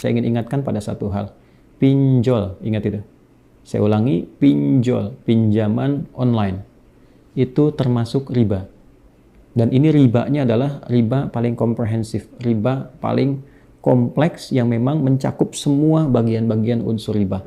saya ingin ingatkan pada satu hal. Pinjol, ingat itu. Saya ulangi, pinjol, pinjaman online. Itu termasuk riba. Dan ini ribanya adalah riba paling komprehensif, riba paling kompleks yang memang mencakup semua bagian-bagian unsur riba.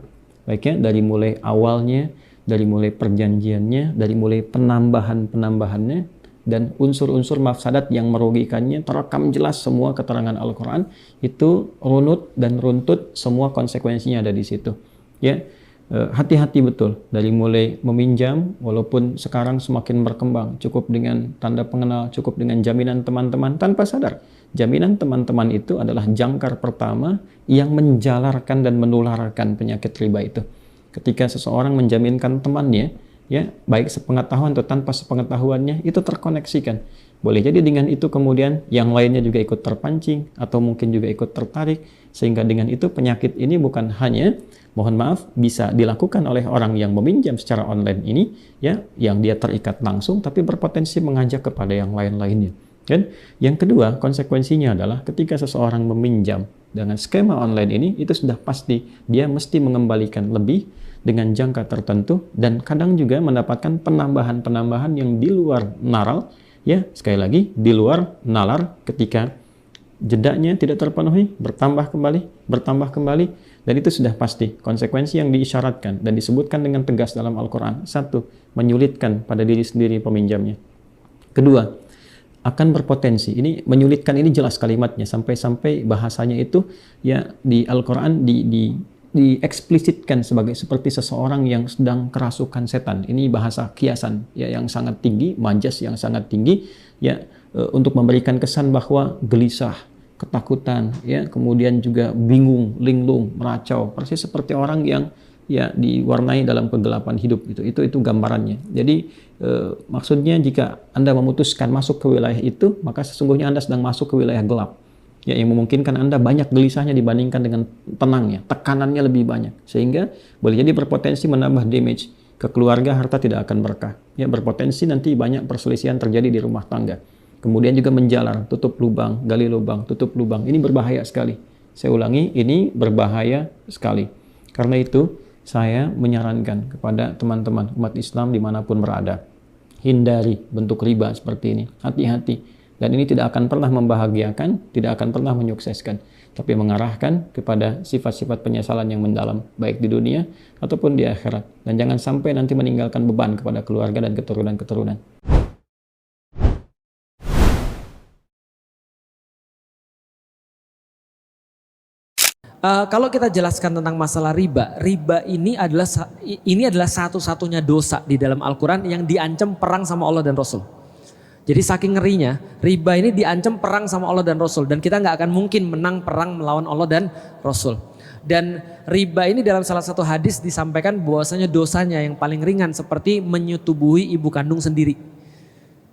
Baik ya, dari mulai awalnya, dari mulai perjanjiannya, dari mulai penambahannya, dan unsur-unsur mafsadat yang merugikannya terekam jelas semua keterangan Al-Quran, itu runut dan runtut semua konsekuensinya ada di situ. Ya, hati-hati betul dari mulai meminjam, walaupun sekarang semakin berkembang, cukup dengan tanda pengenal, cukup dengan jaminan teman-teman, tanpa sadar jaminan teman-teman itu adalah jangkar pertama yang menjalarkan dan menularkan penyakit riba itu. Ketika seseorang menjaminkan temannya, ya baik sepengetahuan atau tanpa sepengetahuannya, itu terkoneksikan. Boleh jadi dengan itu kemudian yang lainnya juga ikut terpancing atau mungkin juga ikut tertarik, sehingga dengan itu penyakit ini bukan hanya, mohon maaf, bisa dilakukan oleh orang yang meminjam secara online ini, ya, yang dia terikat langsung, tapi berpotensi mengajak kepada yang lain-lainnya. Dan yang kedua, konsekuensinya adalah ketika seseorang meminjam dengan skema online ini, itu sudah pasti dia mesti mengembalikan lebih dengan jangka tertentu, dan kadang juga mendapatkan penambahan-penambahan yang di luar nalar, ya, sekali lagi di luar nalar, ketika jedanya tidak terpenuhi, bertambah kembali, dan itu sudah pasti konsekuensi yang diisyaratkan dan disebutkan dengan tegas dalam Al-Quran. Satu, menyulitkan pada diri sendiri peminjamnya. Kedua, akan berpotensi, ini menyulitkan, ini jelas kalimatnya, sampai-sampai bahasanya itu ya di Al-Quran dieksplisitkan sebagai seperti seseorang yang sedang kerasukan setan. Ini bahasa kiasan ya yang sangat tinggi, majas yang sangat tinggi ya, untuk memberikan kesan bahwa gelisah, ketakutan ya, kemudian juga bingung, linglung, meracau, persis seperti orang yang ya diwarnai dalam kegelapan hidup gitu. Itu gambarannya. Jadi maksudnya jika Anda memutuskan masuk ke wilayah itu, maka sesungguhnya Anda sedang masuk ke wilayah gelap. Ya, yang memungkinkan Anda banyak gelisahnya dibandingkan dengan tenangnya, tekanannya lebih banyak, sehingga boleh jadi berpotensi menambah damage ke keluarga, harta tidak akan berkah. Ya, berpotensi nanti banyak perselisihan terjadi di rumah tangga. Kemudian juga menjalar, tutup lubang, gali lubang, tutup lubang. Ini berbahaya sekali. Saya ulangi, ini berbahaya sekali. Karena itu, saya menyarankan kepada teman-teman umat Islam dimanapun berada, hindari bentuk riba seperti ini. Hati-hati. Dan ini tidak akan pernah membahagiakan, tidak akan pernah menyukseskan, tapi mengarahkan kepada sifat-sifat penyesalan yang mendalam, baik di dunia ataupun di akhirat. Dan jangan sampai nanti meninggalkan beban kepada keluarga dan keturunan-keturunan. Kalau kita jelaskan tentang masalah riba, riba ini adalah satu-satunya dosa di dalam Al-Quran yang diancam perang sama Allah dan Rasul. Jadi saking ngerinya, riba ini diancam perang sama Allah dan Rasul, dan kita nggak akan mungkin menang perang melawan Allah dan Rasul. Dan riba ini dalam salah satu hadis disampaikan bahwasanya dosanya yang paling ringan seperti menyetubuhi ibu kandung sendiri.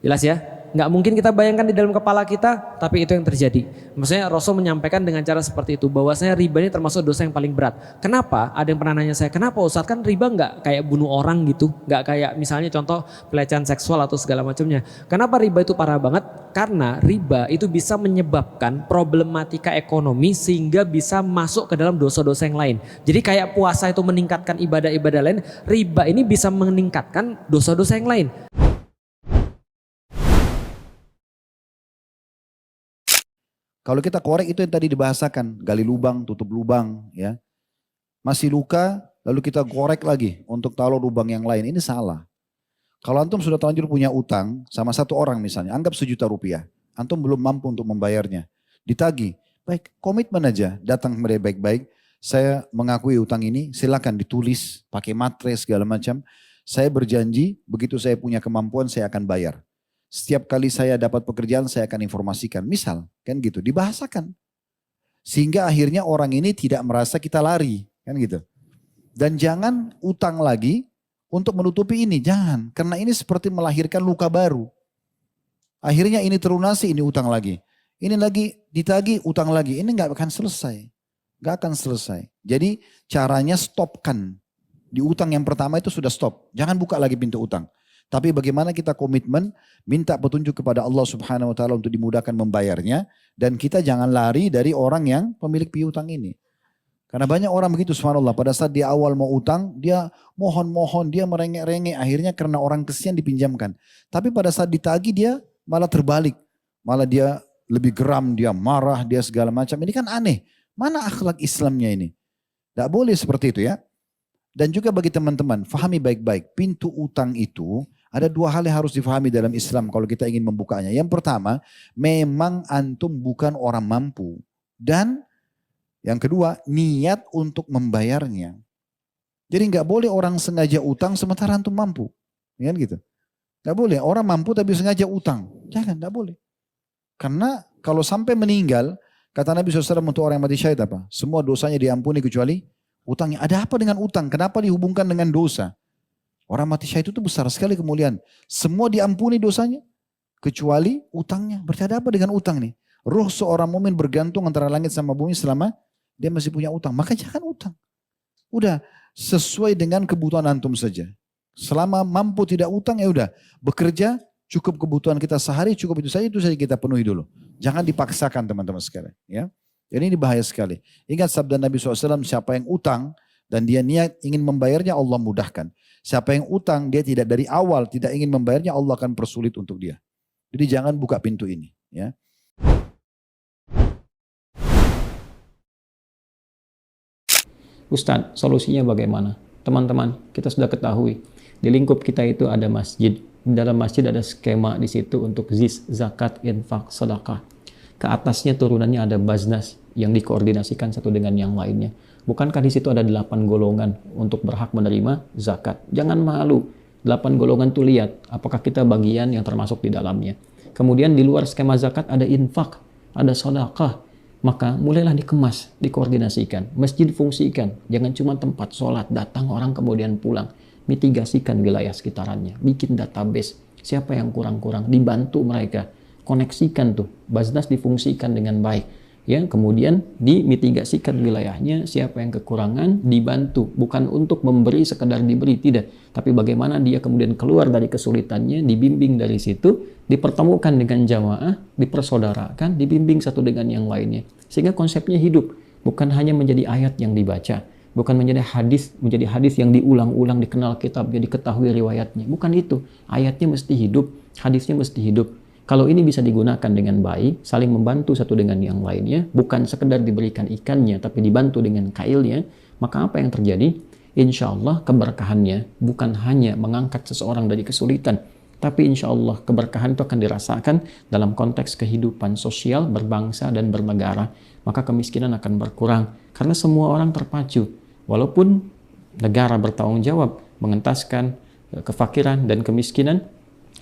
Jelas ya? Nggak mungkin kita bayangkan di dalam kepala kita, tapi itu yang terjadi. Maksudnya Rasul menyampaikan dengan cara seperti itu, bahwasanya riba ini termasuk dosa yang paling berat. Kenapa? Ada yang pernah nanya saya, kenapa Ustadz, kan riba nggak kayak bunuh orang gitu, nggak kayak misalnya contoh pelecehan seksual atau segala macamnya. Kenapa riba itu parah banget? Karena riba itu bisa menyebabkan problematika ekonomi sehingga bisa masuk ke dalam dosa-dosa yang lain. Jadi kayak puasa itu meningkatkan ibadah-ibadah lain, riba ini bisa meningkatkan dosa-dosa yang lain. Kalau kita korek itu yang tadi dibahasakan, gali lubang, tutup lubang, ya. Masih luka, lalu kita korek lagi untuk taruh lubang yang lain, ini salah. Kalau antum sudah terlanjur punya utang sama satu orang misalnya, anggap Rp1.000.000, antum belum mampu untuk membayarnya, ditagih, baik komitmen aja, datang kepada baik-baik, saya mengakui utang ini, silakan ditulis, pakai matres segala macam, saya berjanji begitu saya punya kemampuan saya akan bayar. Setiap kali saya dapat pekerjaan saya akan informasikan. Misal kan gitu dibahasakan. Sehingga akhirnya orang ini tidak merasa kita lari. Kan gitu. Dan jangan utang lagi untuk menutupi ini. Jangan. Karena ini seperti melahirkan luka baru. Akhirnya ini terlunasi, ini utang lagi. Ini lagi ditagih, utang lagi. Ini gak akan selesai. Gak akan selesai. Jadi caranya stopkan. Di utang yang pertama itu sudah stop. Jangan buka lagi pintu utang. Tapi bagaimana kita komitmen, minta petunjuk kepada Allah Subhanahu wa Ta'ala untuk dimudahkan membayarnya. Dan kita jangan lari dari orang yang pemilik piutang ini. Karena banyak orang begitu subhanallah. Pada saat dia awal mau utang, dia mohon-mohon, dia merengek-rengek. Akhirnya karena orang kesian dipinjamkan. Tapi pada saat ditagih dia malah terbalik. Malah dia lebih geram, dia marah, dia segala macam. Ini kan aneh. Mana akhlak Islamnya ini? Tidak boleh seperti itu ya. Dan juga bagi teman-teman, fahami baik-baik. Pintu utang itu ada dua hal yang harus difahami dalam Islam kalau kita ingin membukanya. Yang pertama, memang antum bukan orang mampu. Dan yang kedua, niat untuk membayarnya. Jadi nggak boleh orang sengaja utang sementara antum mampu. Kan gitu. Nggak boleh. Orang mampu tapi sengaja utang. Jangan, nggak boleh. Karena kalau sampai meninggal, kata Nabi SAW untuk orang yang mati syahid apa? Semua dosanya diampuni kecuali utangnya. Ada apa dengan utang? Kenapa dihubungkan dengan dosa? Orang mati syahid itu besar sekali kemuliaan. Semua diampuni dosanya kecuali utangnya. Berarti ada apa dengan utang nih? Ruh seorang mumin bergantung antara langit sama bumi selama dia masih punya utang. Maka jangan utang. Udah sesuai dengan kebutuhan antum saja. Selama mampu tidak utang ya udah. Bekerja cukup kebutuhan kita sehari, cukup itu saja kita penuhi dulu. Jangan dipaksakan teman-teman sekalian. Ya. Jadi ini bahaya sekali. Ingat sabda Nabi SAW, siapa yang utang dan dia niat ingin membayarnya, Allah mudahkan. Siapa yang utang, dia tidak dari awal, tidak ingin membayarnya, Allah akan persulit untuk dia. Jadi jangan buka pintu ini. Ya. Ustadz, solusinya bagaimana? Teman-teman, kita sudah ketahui, di lingkup kita itu ada masjid. Di dalam masjid ada skema di situ untuk zis, zakat, infak, sedekah. Ke atasnya turunannya ada baznas yang dikoordinasikan satu dengan yang lainnya. Bukankah di situ ada 8 golongan untuk berhak menerima zakat? Jangan malu. 8 golongan itu lihat apakah kita bagian yang termasuk di dalamnya. Kemudian di luar skema zakat ada infak, ada sedekah. Maka mulailah dikemas, dikoordinasikan. Masjid fungsikan. Jangan cuma tempat sholat, datang orang kemudian pulang. Mitigasikan wilayah sekitarannya. Bikin database. Siapa yang kurang-kurang, dibantu mereka. Koneksikan tuh. Baznas difungsikan dengan baik. Ya, kemudian dimitigasikan wilayahnya, siapa yang kekurangan dibantu, bukan untuk memberi sekedar diberi, tidak, tapi bagaimana dia kemudian keluar dari kesulitannya, dibimbing dari situ, dipertemukan dengan jamaah, dipersaudarakan, dibimbing satu dengan yang lainnya, sehingga konsepnya hidup, bukan hanya menjadi ayat yang dibaca, bukan menjadi hadis yang diulang-ulang, dikenal kitabnya, diketahui riwayatnya, bukan itu. Ayatnya mesti hidup, hadisnya mesti hidup. Kalau ini bisa digunakan dengan baik, saling membantu satu dengan yang lainnya, bukan sekedar diberikan ikannya, tapi dibantu dengan kailnya, maka apa yang terjadi? Insya Allah keberkahannya bukan hanya mengangkat seseorang dari kesulitan, tapi insya Allah keberkahan itu akan dirasakan dalam konteks kehidupan sosial, berbangsa, dan bernegara. Maka kemiskinan akan berkurang, karena semua orang terpacu. Walaupun negara bertanggung jawab mengentaskan kefakiran dan kemiskinan,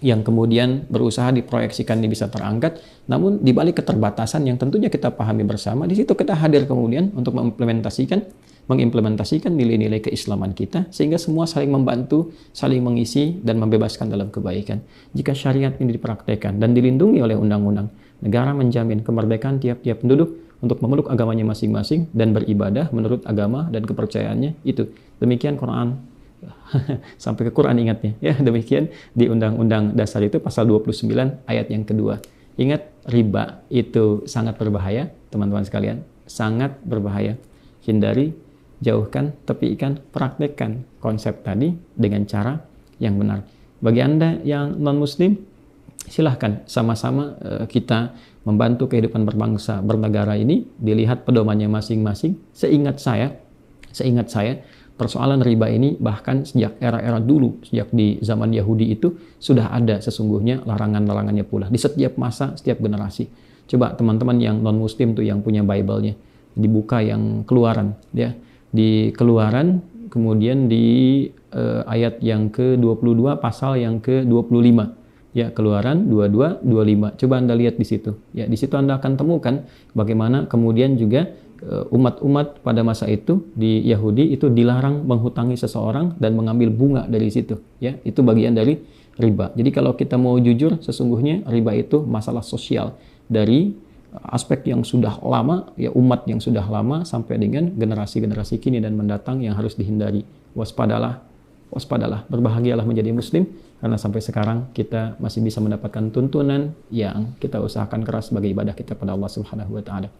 yang kemudian berusaha diproyeksikan ini bisa terangkat, namun di balik keterbatasan yang tentunya kita pahami bersama, di situ kita hadir kemudian untuk mengimplementasikan nilai-nilai keislaman kita, sehingga semua saling membantu, saling mengisi, dan membebaskan dalam kebaikan. Jika syariat ini dipraktekkan dan dilindungi oleh undang-undang, negara menjamin kemerdekaan tiap-tiap penduduk untuk memeluk agamanya masing-masing dan beribadah menurut agama dan kepercayaannya itu. Demikian Quran. Sampai ke Quran ingatnya. Ya, demikian di Undang-Undang Dasar itu pasal 29 ayat yang kedua. Ingat, riba itu sangat berbahaya, teman-teman sekalian. Sangat berbahaya. Hindari, jauhkan, tepikan, praktekkan konsep tadi dengan cara yang benar. Bagi Anda yang non-muslim, silahkan sama-sama kita membantu kehidupan berbangsa, bernegara ini, dilihat pedomannya masing-masing. Seingat saya, persoalan riba ini bahkan sejak era-era dulu, sejak di zaman Yahudi itu sudah ada sesungguhnya larangan-larangannya pula di setiap masa, setiap generasi. Coba teman-teman yang non-muslim tuh yang punya Bible-nya, dibuka yang Keluaran, ya. Di Keluaran, kemudian di ayat yang ke-22, pasal yang ke-25. Ya, Keluaran 22, 25. Coba Anda lihat di situ. Ya, di situ Anda akan temukan bagaimana kemudian juga umat-umat pada masa itu di Yahudi itu dilarang menghutangi seseorang dan mengambil bunga dari situ. Ya, itu bagian dari riba. Jadi kalau kita mau jujur, sesungguhnya riba itu masalah sosial dari aspek yang sudah lama, ya umat yang sudah lama sampai dengan generasi-generasi kini dan mendatang yang harus dihindari. Waspadalah, berbahagialah menjadi muslim karena sampai sekarang kita masih bisa mendapatkan tuntunan yang kita usahakan keras sebagai ibadah kita pada Allah Subhanahu wa taala.